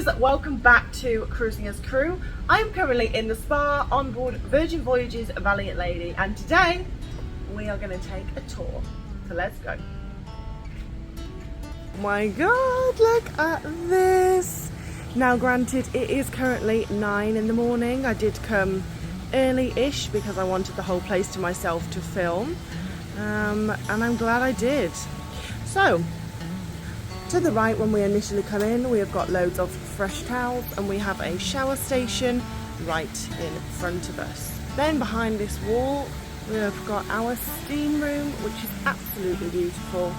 cruisers, welcome back to Cruising as Crew. I am currently in the spa on board Virgin Voyages Valiant Lady, and today we are going to take a tour. So let's go. My god, look at this. Now granted, it is currently 9 in the morning. I did come early-ish because I wanted the whole place to myself to film, and I'm glad I did. So to the right, when we initially come in, we have got loads of fresh towels and we have a shower station right in front of us. Then behind this wall we have got our steam room, which is absolutely beautiful.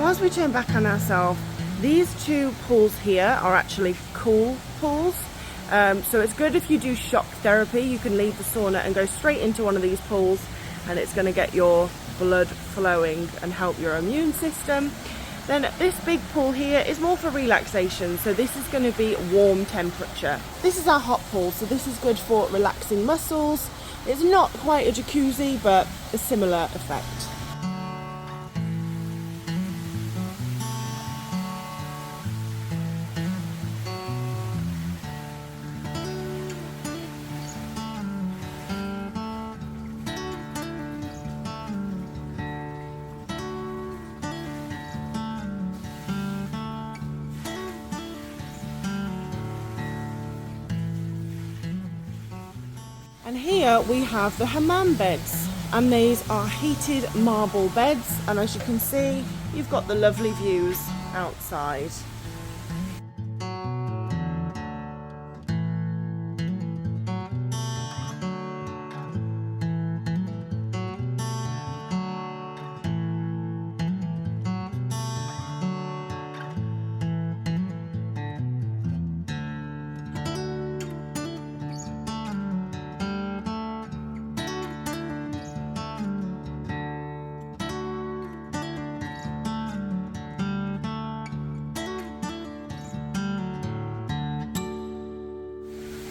As we turn back on ourselves, these two pools here are actually cool pools, so it's good if you do shock therapy. You can leave the sauna and go straight into one of these pools, and it's going to get your blood flowing and help your immune system. Then this big pool here is more for relaxation, so this is going to be warm temperature. This is our hot pool, so this is good for relaxing muscles. It's not quite a jacuzzi, but a similar effect. And here we have the hammam beds, and these are heated marble beds, and as you can see, you've got the lovely views outside.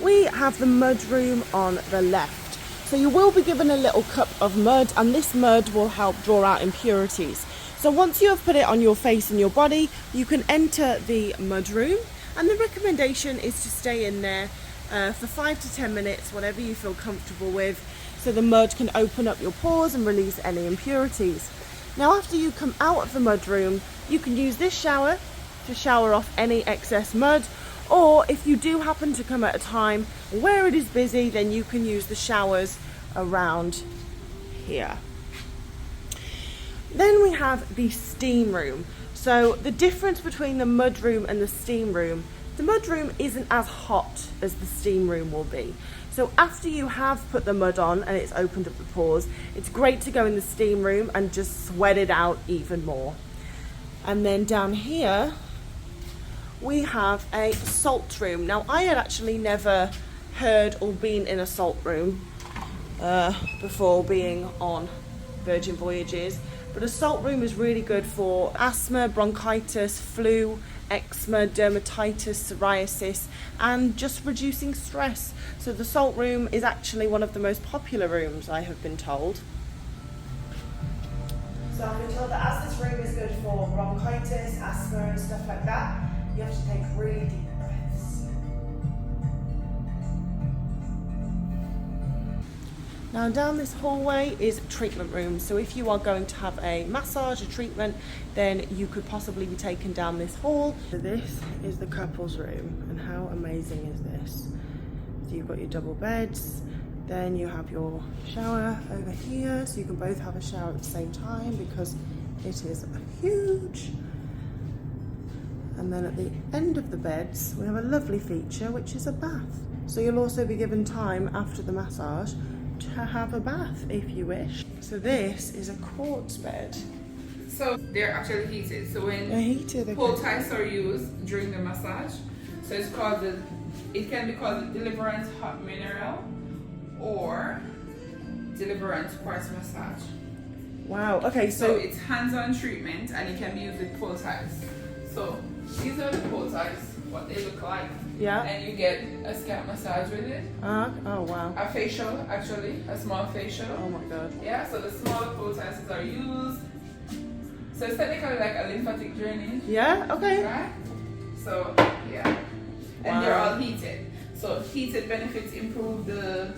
We have the mudroom on the left. So you will be given a little cup of mud, and this mud will help draw out impurities. So once you have put it on your face and your body, you can enter the mudroom, and the recommendation is to stay in there for 5 to 10 minutes, whatever you feel comfortable with, so the mud can open up your pores and release any impurities. Now after you come out of the mudroom, you can use this shower to shower off any excess mud, or if you do happen to come at a time where it is busy, then you can use the showers around here. Then we have the steam room. So the difference between the mudroom and the steam room, the mudroom isn't as hot as the steam room will be. So after you have put the mud on and it's opened up the pores, it's great to go in the steam room and just sweat it out even more. And then down here we have a salt room. Now I had actually never heard or been in a salt room before being on Virgin Voyages, but a salt room is really good for asthma, bronchitis, flu, eczema, dermatitis, psoriasis, and just reducing stress. So the salt room is actually one of the most popular rooms, I have been told. So I've been told that as this room is good for bronchitis, asthma and stuff like that, you have to take really deep breaths. Now down this hallway is treatment rooms. So if you are going to have a massage, a treatment, then you could possibly be taken down this hall. So this is the couples room, and how amazing is this? So you've got your double beds, then you have your shower over here, so you can both have a shower at the same time because it is huge. And then at the end of the beds, we have a lovely feature, which is a bath. So you'll also be given time after the massage to have a bath if you wish. So this is a quartz bed. So they're actually heated. So when they're heated, pull ties are used during the massage, so it's called it can be called the Deliverance Hot Mineral or Deliverance Quartz Massage. Wow. Okay. So it's hands-on treatment, and it can be used with pull ties. So these are the pole ties, what they look like. Yeah. And you get a scalp massage with it. Oh wow. A facial, actually, a small facial. Oh my god. Yeah, so the smaller pole ties are used. So it's technically like a lymphatic drainage. Yeah, okay. Right? So, yeah. And they're all heated. So heated benefits improve the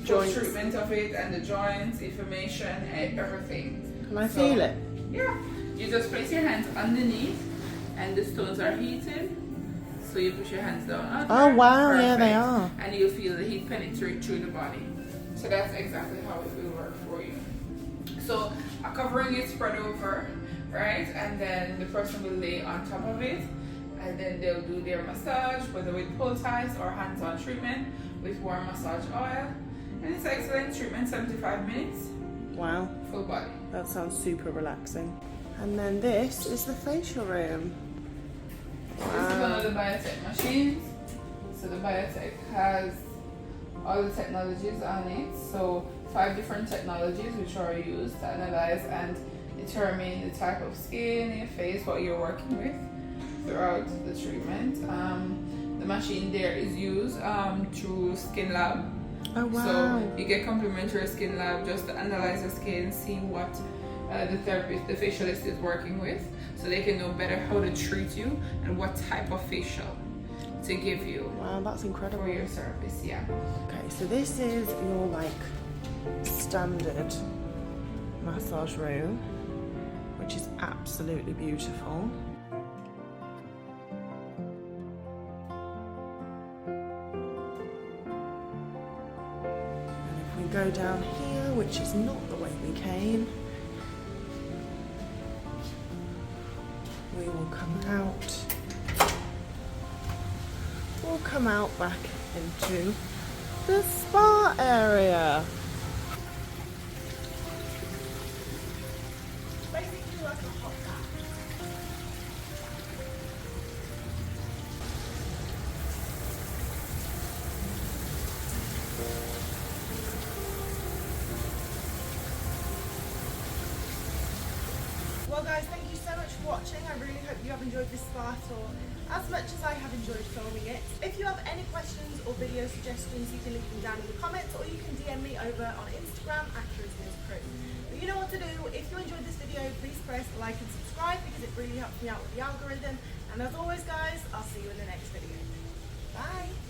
Joints. treatment of it and the joints, inflammation, and everything. Can I feel it? Yeah. You just place your hands underneath and the stones are heated. So you push your hands down under. Oh wow, Perfect. yeah they are. And you'll feel the heat penetrate through the body. So that's exactly how it will work for you. So a covering is spread over, right? And then the person will lay on top of it. And then they'll do their massage, whether with pull ties or hands-on treatment with warm massage oil. And it's excellent treatment, 75 minutes, Wow, full body. that sounds super relaxing. And then this is the facial room. This is one of the biotech machines. So the biotech has all the technologies on it. So 5 different technologies which are used to analyze and determine the type of skin, your face, what you're working with throughout the treatment. The machine there is used through Skin Lab. Oh wow. So you get complimentary Skin Lab just to analyze the skin, see what the therapist, the facialist is working with, so they can know better how to treat you and what type of facial to give you. Wow, that's incredible. For your service, yeah. Okay, so this is your like standard massage room, which is absolutely beautiful. And if we go down here, which is not the way we came, we will come out. We'll come out back into the spa area. Basically like a hot bath. Well guys, thank you so much for watching. I really hope you have enjoyed this spa tour as much as I have enjoyed filming it. If you have any questions or video suggestions, you can leave them down in the comments, or you can DM me over on Instagram at Crew. But you know what to do. If you enjoyed this video, please press like and subscribe because it really helps me out with the algorithm. And as always guys, I'll see you in the next video. Bye!